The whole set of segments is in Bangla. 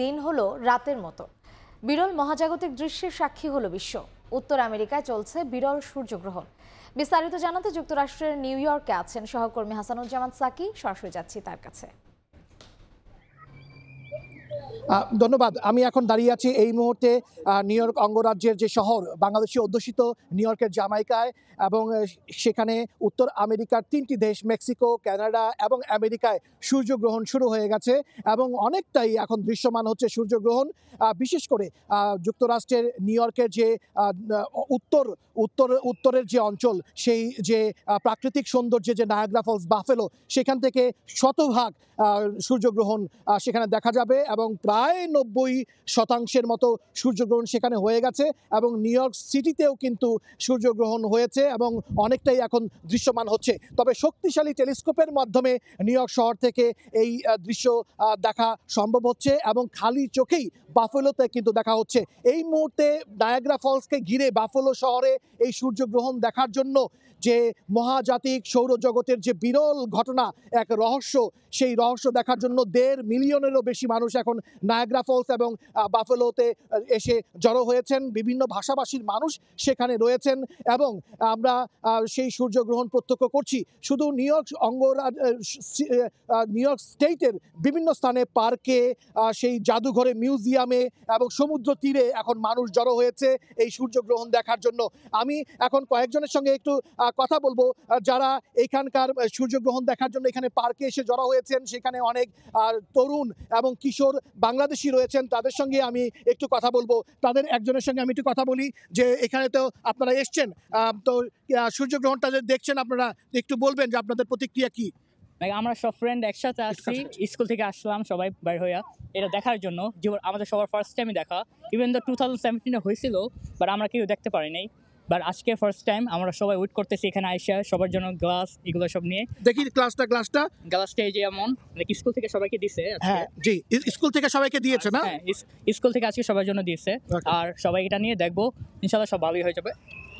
দিন হলো রাতের মতো। বিরল মহাজাগতিক দৃশ্যের সাক্ষী হলো বিশ্ব। উত্তর আমেরিকায় চলছে বিরল সূর্যগ্রহণ। বিস্তারিত জানাতে যুক্তরাষ্ট্রের নিউ ইয়র্কে আছেন সহকর্মী হাসানুজ্জামান সাকি। সরাসরি যাচ্ছি তার কাছে। ধন্যবাদ। আমি এখন দাঁড়িয়ে আছি এই মুহূর্তে নিউ ইয়র্ক অঙ্গরাজ্যের যে শহর, বাংলাদেশি অধ্যুষিত নিউ ইয়র্কের জামাইকায়, এবং সেখানে উত্তর আমেরিকার 3টি দেশ মেক্সিকো, কানাডা এবং আমেরিকায় সূর্যগ্রহণ শুরু হয়ে গেছে এবং অনেকটাই এখন দৃশ্যমান হচ্ছে সূর্যগ্রহণ। বিশেষ করে যুক্তরাষ্ট্রের নিউ ইয়র্কের যে উত্তরের যে অঞ্চল, সেই যে প্রাকৃতিক সৌন্দর্যে যে নায়াগ্রা ফলস, বাফেলো, সেখান থেকে শতভাগ সূর্যগ্রহণ সেখানে দেখা যাবে এবং প্রায় 90% মতো সূর্যগ্রহণ সেখানে হয়ে গেছে এবং নিউ ইয়র্ক সিটিতেও কিন্তু সূর্যগ্রহণ হয়েছে এবং অনেকটাই এখন দৃশ্যমান হচ্ছে। তবে শক্তিশালী টেলিস্কোপের মাধ্যমে নিউ ইয়র্ক শহর থেকে এই দৃশ্য দেখা সম্ভব হচ্ছে এবং খালি চোখেই বাফেলোতে কিন্তু দেখা হচ্ছে। এই মুহূর্তে নায়াগ্রা ফলসকে ঘিরে বাফেলো শহরে এই সূর্যগ্রহণ দেখার জন্য যে মহাজাতিক সৌরজগতের যে বিরল ঘটনা, এক রহস্য, সেই রহস্য দেখার জন্য 1.5 মিলিয়নেরও বেশি মানুষ এখন নায়াগ্রা ফলস এবং বাফেলোতে এসে জড়ো হয়েছেন। বিভিন্ন ভাষাভাষীর মানুষ সেখানে রয়েছেন এবং আমরা সেই সূর্যগ্রহণ প্রত্যক্ষ করছি। শুধু নিউ ইয়র্ক স্টেটের বিভিন্ন স্থানে, পার্কে, সেই জাদুঘরে, মিউজিয়ামে এবং সমুদ্র তীরে এখন মানুষ জড়ো হয়েছে এই সূর্যগ্রহণ দেখার জন্য। আমি এখন কয়েকজনের সঙ্গে একটু কথা বলবো যারা এখানকার সূর্যগ্রহণ দেখার জন্য এখানে পার্কে এসে জড়ো হয়েছেন। সেখানে অনেক তরুণ এবং কিশোর বাংলাদেশি রয়েছেন, তাদের সঙ্গে আমি একটু কথা বলবো। তাদের একজনের সঙ্গে আমি একটু কথা বলি যে এখানে তো আপনারা এসছেন, তো সূর্যগ্রহণটা যে দেখছেন আপনারা একটু বলবেন যে আপনাদের প্রতিক্রিয়া কি? আমরা সব ফ্রেন্ড একসাথে আসছি, স্কুল থেকে আসলাম সবাই বের হইয়া এটা দেখার জন্য। আমাদের সবার ফার্স্ট টাইমই দেখা, ইভেন তো 2017-এ হয়েছিল, বাট আমরা কেউ দেখতে পারি নাই। বাট আজকে ফার্স্ট টাইম আমরা সবাই ওয়েট করতেছি এখানে আইসা, সবার জন্য গ্লাস এগুলো সব নিয়ে। দেখি গ্লাসটা এই যে এমন স্কুল থেকে সবাইকে দিছে। হ্যাঁ জি, স্কুল থেকে সবাইকে দিয়েছে না? হ্যাঁ, স্কুল থেকে আজকে সবার জন্য দিয়েছে। আর সবাই এটা নিয়ে দেখবো, ইনশাআল্লাহ সব ভালোই হয়ে যাবে।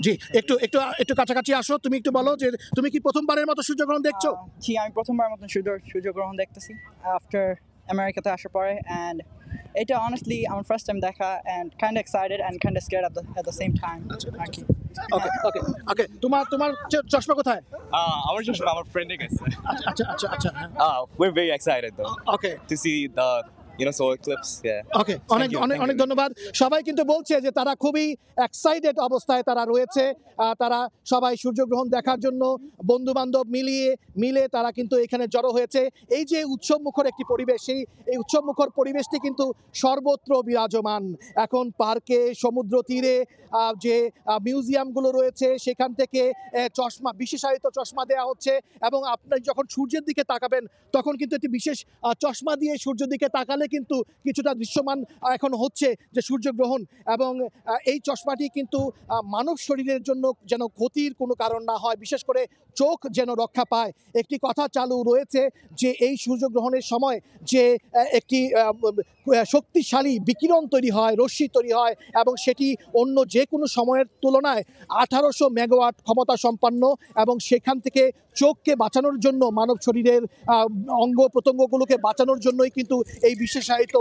জি, একটু একটু একটু কাছাকাছি আসো। তুমি একটু বলো যে তুমি কি প্রথমবারের মতো সূর্যগ্রহণ দেখছো? জি, আমি প্রথমবার মতন সূর্যগ্রহণ দেখতেছি আফটার আমেরিকাতে আসার পরে, অ্যান্ড এটা অনেস্টলি আমার ফার্স্ট টাইম দেখা, and kind excited and kind scared at the same time. Okay okay okay, তোমার চশমা কোথায়? আমার চশমা আমার ফ্রেন্ডের কাছে। আচ্ছা আচ্ছা আচ্ছা। We're very excited though. Okay. To see the solar eclipse. Yeah. ওকে, অনেক অনেক অনেক ধন্যবাদ। সবাই কিন্তু বলছে যে তারা খুবই এক্সাইটেড অবস্থায় তারা রয়েছে। তারা সবাই সূর্যগ্রহণ দেখার জন্য বন্ধু বান্ধব মিলে তারা কিন্তু এখানে জড়ো হয়েছে। এই যে উৎসবমুখর একটি পরিবেশ, এই উৎসবমুখর পরিবেশটি কিন্তু সর্বত্র বিরাজমান। এখন পার্কে, সমুদ্র তীরে যে মিউজিয়ামগুলো রয়েছে সেখান থেকে বিশেষায়িত চশমা দেওয়া হচ্ছে এবং আপনি যখন সূর্যের দিকে তাকাবেন তখন কিন্তু একটি বিশেষ চশমা দিয়ে সূর্যের দিকে তাকালে কিন্তু কিছুটা দৃশ্যমান এখন হচ্ছে যে সূর্যগ্রহণ। এবং এই চশমাটি কিন্তু মানব শরীরের জন্য যেন ক্ষতির কোনো কারণ না হয়, বিশেষ করে চোখ যেন রক্ষা পায়। একটি কথা চালু রয়েছে যে এই সূর্যগ্রহণের সময় যে একটি শক্তিশালী বিকিরণ তৈরি হয়, রশ্মি তৈরি হয় এবং সেটি অন্য যে কোনো সময়ের তুলনায় 1800 মেগাওয়াট ক্ষমতা সম্পন্ন এবং সেখান থেকে চোখকে বাঁচানোর জন্য, মানব শরীরের অঙ্গ প্রত্যঙ্গগুলোকে বাঁচানোর জন্যই কিন্তু এই বিশেষায়িত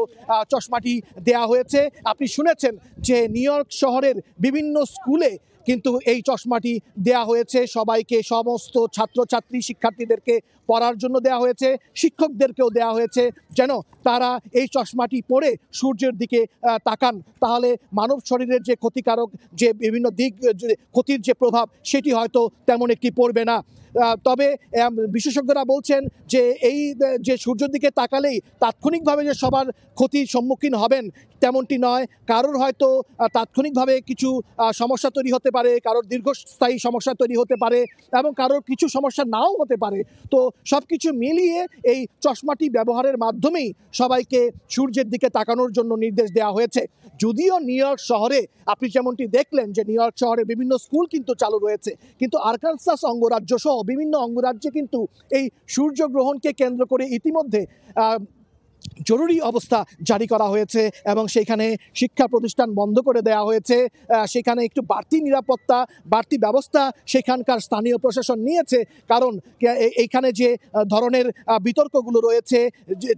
চশমাটি দেয়া হয়েছে। আপনি শুনেছেন যে নিউ ইয়র্ক শহরের বিভিন্ন স্কুলে কিন্তু এই চশমাটি দেয়া হয়েছে সবাইকে, সমস্ত ছাত্রছাত্রী শিক্ষার্থীদেরকে পড়ার জন্য দেয়া হয়েছে, শিক্ষকদেরকেও দেয়া হয়েছে যেন তারা এই চশমাটি পরে সূর্যের দিকে তাকান, তাহলে মানব শরীরের যে ক্ষতিকারক যে বিভিন্ন দিক, ক্ষতির যে প্রভাব, সেটি হয়তো তেমন একটি পড়বে না। তবে বিশেষজ্ঞরা বলছেন যে এই যে সূর্যের দিকে তাকালেই তাৎক্ষণিকভাবে যে সবার ক্ষতির সম্মুখীন হবেন তেমনটি নয়। কারোর হয়তো তাৎক্ষণিকভাবে কিছু সমস্যা তৈরি হতে পারে, কারোর দীর্ঘস্থায়ী সমস্যা তৈরি হতে পারে এবং কারোর কিছু সমস্যা নাও হতে পারে। তো সব কিছু মিলিয়ে এই চশমাটি ব্যবহারের মাধ্যমেই সবাইকে সূর্যের দিকে তাকানোর জন্য নির্দেশ দেওয়া হয়েছে। যদিও নিউ ইয়র্ক শহরে আপনি যেমনটি দেখলেন যে নিউ ইয়র্ক শহরে বিভিন্ন স্কুল কিন্তু চালু রয়েছে, কিন্তু আরকানসাস অঙ্গরাজ্য সহ বিভিন্ন অঙ্গরাজ্যে কিন্তু এই সূর্যগ্রহণকে কেন্দ্র করে ইতিমধ্যে জরুরি অবস্থা জারি করা হয়েছে এবং সেখানে শিক্ষা প্রতিষ্ঠান বন্ধ করে দেওয়া হয়েছে। সেখানে একটু বাড়তি নিরাপত্তা, বাড়তি ব্যবস্থা সেখানকার স্থানীয় প্রশাসন নিয়েছে, কারণ এইখানে যে ধরনের বিতর্কগুলো রয়েছে,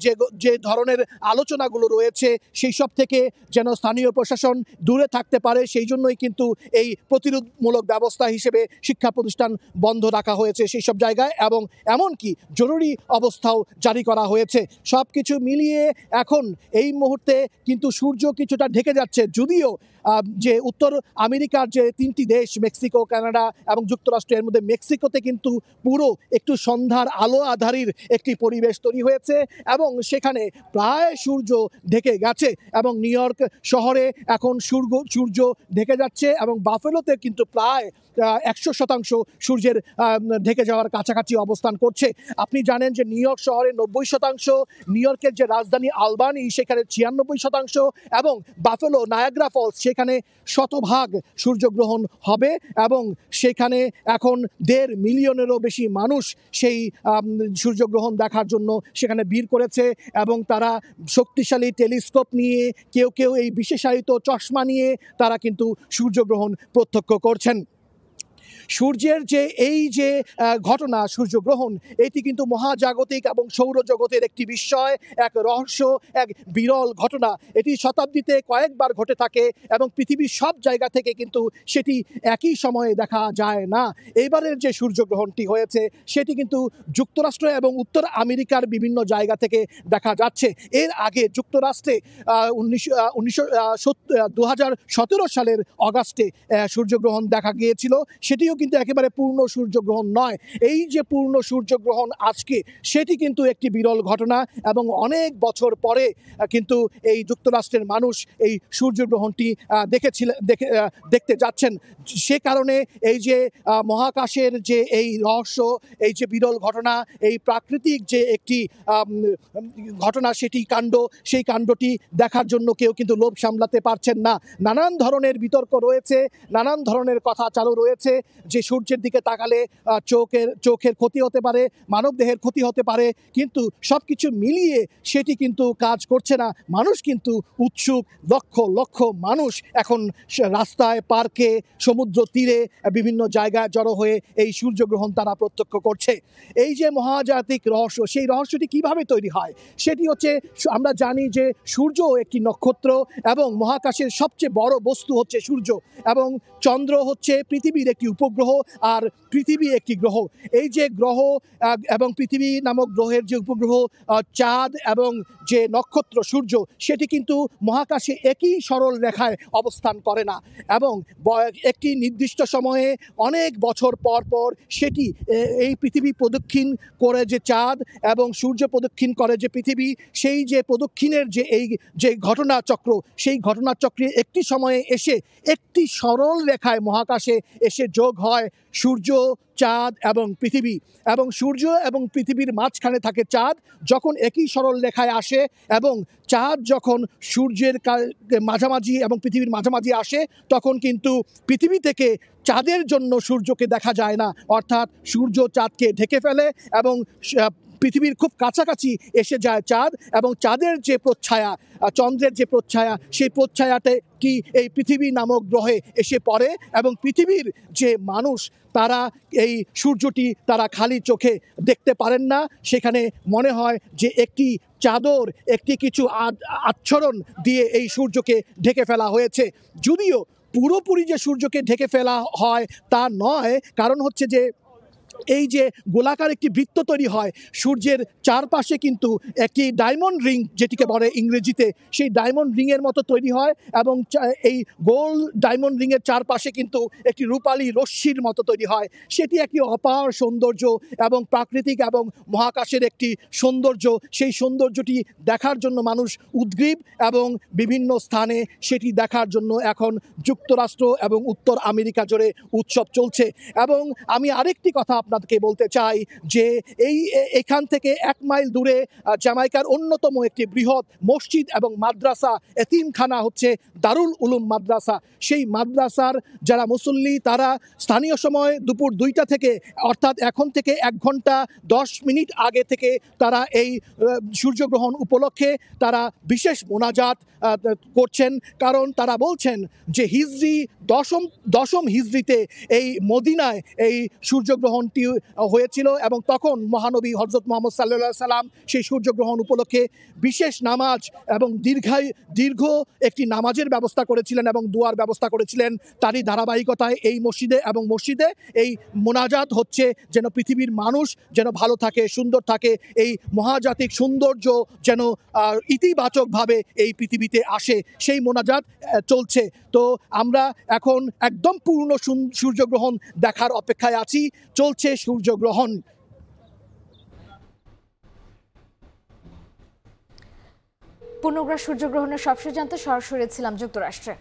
যে যে ধরনের আলোচনাগুলো রয়েছে, সেই সব থেকে যেন স্থানীয় প্রশাসন দূরে থাকতে পারে, সেই জন্যই কিন্তু এই প্রতিরোধমূলক ব্যবস্থা হিসেবে শিক্ষা প্রতিষ্ঠান বন্ধ রাখা হয়েছে সেই সব জায়গায়, এবং এমনকি জরুরি অবস্থাও জারি করা হয়েছে। সব কিছু মিলিয়ে এখন এই মুহূর্তে কিন্তু সূর্য কিছুটা ঢেকে যাচ্ছে, যদিও যে উত্তর আমেরিকার যে 3টি দেশ মেক্সিকো, কানাডা এবং যুক্তরাষ্ট্র, এর মধ্যে মেক্সিকোতে কিন্তু পুরো একটু সন্ধ্যার আলো আঁধারির একটি পরিবেশ তৈরি হয়েছে এবং সেখানে প্রায় সূর্য ঢেকে গেছে, এবং নিউ ইয়র্ক শহরে এখন সূর্য ঢেকে যাচ্ছে, এবং বাফেলোতে কিন্তু প্রায় 100% সূর্যের ঢেকে যাওয়ার কাছাকাছি অবস্থান করছে। আপনি জানেন যে নিউ ইয়র্ক শহরে 90%, নিউ ইয়র্কের যে রাজধানী আলবানি সেখানে 96%, এবং বাফেলো নায়াগ্রা ফলস সেখানে 100% সূর্যগ্রহণ হবে, এবং সেখানে এখন 1.5 মিলিয়নেরও বেশি মানুষ সেই সূর্যগ্রহণ দেখার জন্য সেখানে ভিড় করেছে, এবং তারা শক্তিশালী টেলিস্কোপ নিয়ে, কেউ কেউ এই বিশেষায়িত চশমা নিয়ে তারা কিন্তু সূর্যগ্রহণ প্রত্যক্ষ করছেন। সূর্যের যে এই যে ঘটনা, সূর্যগ্রহণ, এটি কিন্তু মহাজাগতিক এবং সৌরজগতের একটি বিস্ময়, এক রহস্য, এক বিরল ঘটনা। এটি শতাব্দীতে কয়েকবার ঘটে থাকে এবং পৃথিবীর সব জায়গা থেকে কিন্তু সেটি একই সময়ে দেখা যায় না। এইবারের যে সূর্যগ্রহণটি হয়েছে সেটি কিন্তু যুক্তরাষ্ট্র এবং উত্তর আমেরিকার বিভিন্ন জায়গা থেকে দেখা যাচ্ছে। এর আগে যুক্তরাষ্ট্রে 2017 সালের অগাস্টে সূর্যগ্রহণ দেখা গিয়েছিল, সেটিও কিন্তু একেবারে পূর্ণ সূর্যগ্রহণ নয়। এই যে পূর্ণ সূর্যগ্রহণ আজকে, সেটি কিন্তু একটি বিরল ঘটনা, এবং অনেক বছর পরে কিন্তু এই যুক্তরাষ্ট্রের মানুষ এই সূর্যগ্রহণটি দেখতে যাচ্ছেন। সে কারণে এই যে মহাকাশের যে এই রহস্য, এই যে বিরল ঘটনা, এই প্রাকৃতিক যে একটি ঘটনা, সেই কাণ্ডটি দেখার জন্য কেউ কিন্তু লোভ সামলাতে পারছেন না। নানান ধরনের বিতর্ক রয়েছে, নানান ধরনের কথা চালু রয়েছে যে সূর্যের দিকে তাকালে চোখের ক্ষতি হতে পারে, মানবদেহের ক্ষতি হতে পারে, কিন্তু সব কিছু মিলিয়ে সেটি কিন্তু কাজ করছে না। মানুষ কিন্তু উৎসুক, লক্ষ লক্ষ মানুষ এখন রাস্তায়, পার্কে, সমুদ্র তীরে, বিভিন্ন জায়গায় জড়ো হয়ে এই সূর্যগ্রহণ তারা প্রত্যক্ষ করছে। এই যে মহাজাগতিক রহস্য, সেই রহস্যটি কিভাবে তৈরি হয় সেটি হচ্ছে, আমরা জানি যে সূর্য একটি নক্ষত্র এবং মহাকাশের সবচেয়ে বড় বস্তু হচ্ছে সূর্য, এবং চন্দ্র হচ্ছে পৃথিবীর একটি উপগ্রহ, আর পৃথিবী একটি গ্রহ। এই যে গ্রহ এবং পৃথিবী নামক গ্রহের যে উপগ্রহ, চাঁদ এবং যে নক্ষত্র সূর্য, সেটি কিন্তু মহাকাশে একই সরল রেখায় অবস্থান করে না, এবং একটি নির্দিষ্ট সময়ে অনেক বছর পর পর সেটি এই পৃথিবী প্রদক্ষিণ করে যে চাঁদ এবং সূর্য প্রদক্ষিণ করে যে পৃথিবী, সেই যে প্রদক্ষিণের যে ঘটনাচক্র, সেই ঘটনাচক্রে একটি সময়ে এসে একটি সরল রেখায় মহাকাশে এসে যোগ হয় সূর্য, চাঁদ এবং পৃথিবী, এবং সূর্য এবং পৃথিবীর মাঝখানে থাকে চাঁদ। যখন একই সরল রেখায় আসে এবং চাঁদ যখন সূর্যের মাঝামাঝি এবং পৃথিবীর মাঝামাঝি আসে, তখন কিন্তু পৃথিবী থেকে চাঁদের জন্য সূর্যকে দেখা যায় না, অর্থাৎ সূর্য চাঁদকে ঢেকে ফেলে এবং পৃথিবীর খুব কাছাকাছি এসে যায় চাঁদ, এবং চাঁদের যে প্রচ্ছায়া, চন্দ্রের যে প্রচ্ছায়া, সেই প্রচ্ছায়াতে কি এই পৃথিবী নামক গ্রহে এসে পড়ে, এবং পৃথিবীর যে মানুষ তারা এই সূর্যটি তারা খালি চোখে দেখতে পারেন না। সেখানে মনে হয় যে একটি চাদর, একটি কিছু আচ্ছাদন দিয়ে এই সূর্যকে ঢেকে ফেলা হয়েছে। যদিও পুরোপুরি যে সূর্যকে ঢেকে ফেলা হয় তা নয়, কারণ হচ্ছে যে এই যে গোলাকার একটি বৃত্ত তৈরি হয় সূর্যের চারপাশে, কিন্তু একটি ডায়মন্ড রিং যেটিকে বলে ইংরেজিতে, সেই ডায়মন্ড রিংয়ের মতো তৈরি হয়, এবং এই গোল ডায়মন্ড রিংয়ের চারপাশে কিন্তু একটি রূপালী রশ্মির মতো তৈরি হয়। সেটি একটি অপার সৌন্দর্য এবং প্রাকৃতিক এবং মহাকাশের একটি সৌন্দর্য। সেই সৌন্দর্যটি দেখার জন্য মানুষ উদ্গ্রীব, এবং বিভিন্ন স্থানে সেটি দেখার জন্য এখন যুক্তরাষ্ট্র এবং উত্তর আমেরিকা জুড়ে উৎসব চলছে। এবং আমি আরেকটি কথা আপনাদেরকে বলতে চাই যে এখান থেকে 1 মাইল দূরে জ্যামাইকার অন্যতম একটি বৃহৎ মসজিদ এবং মাদ্রাসা এতিমখানা হচ্ছে দারুল উলুম মাদ্রাসা। সেই মাদ্রাসার যারা মুসল্লি তারা স্থানীয় সময় দুপুর 2টা থেকে অর্থাৎ এখন থেকে 1 ঘন্টা 10 মিনিট আগে থেকে তারা এই সূর্যগ্রহণ উপলক্ষে তারা বিশেষ মোনাজাত করছেন, কারণ তারা বলছেন যে হিজরি দশম হিজরিতে এই মদিনায় এই সূর্যগ্রহণটি হয়েছিল এবং তখন মহানবী হযরত মুহাম্মদ সাল্লাল্লাহু আলাইহি সাল্লাম সেই সূর্যগ্রহণ উপলক্ষে বিশেষ নামাজ এবং দীর্ঘ একটি নামাজের ব্যবস্থা করেছিলেন এবং দোয়ার ব্যবস্থা করেছিলেন। তারই ধারাবাহিকতায় এই মসজিদে এই মোনাজাত হচ্ছে যেন পৃথিবীর মানুষ যেন ভালো থাকে, সুন্দর থাকে, এই মহাজাতিক সৌন্দর্য যেন ইতিবাচকভাবে এই পৃথিবীতে আসে, সেই মোনাজাত চলছে। তো আমরা এখন একদম পূর্ণ সূর্যগ্রহণ দেখার অপেক্ষায় আছি। চলছে সূর্যগ্রহণ। পূর্ণগ্রাস সূর্যগ্রহণের সবশেষ জানতে সরাসরি ছিলাম যুক্তরাষ্ট্রে।